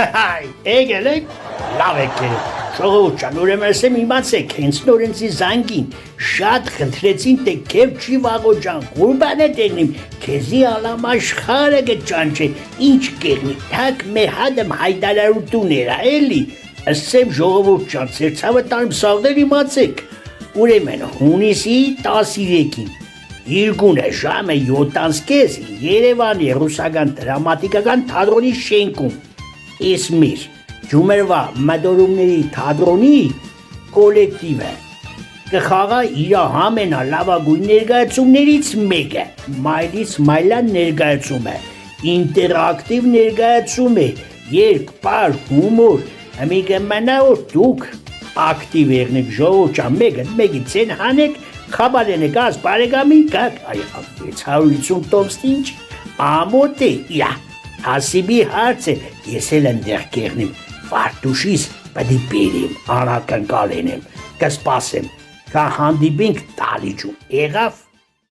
Եկել եք, լավ եք եկել, ժողովուրդ ջան, ուրեմն ասեմ իմացեք, հենց նորենցի զանգին շատ խնդրեցին, թե Քևչի Վաղո ջան, Ղուրբան է տերնիմ, քեզի ալամաշխարը կճանչե, ինչ կերնի, թակ մեր հադմ հայդարարություն էր, էլի, ասեմ ժողովուրդ ջան, ձեր ցավը տանեմ սաղներ իմացեք, ուրեմն հունիսի 13-ին Իրգունը ժամը 7:30 Երևանի ռուսական դրամատիկական թատրոնի շենքում Ես մեր Ջումերվա մադորումների թատրոնի կոլեկտիվը կխաղա իր ամենալավագույն ներկայացումներից մեկը Մայլից Մայլան ներկայացումը ինտերակտիվ ներկայացում է երկպար հումոր ամիգը մնա որ դուք ակտիվ եղնեք ժողովուրդ մեկից են հանեք Խաբարենը գազ բարեկամին կակ 650 տոմստինչ ամոտ է իա հասիբի հարց է ես էլ ընդեղ կեղնիմ վարտուշիս պդի պերիմ անակնկալ ենեմ կսպասեմ կա հանդիպինք տալիջում եղավ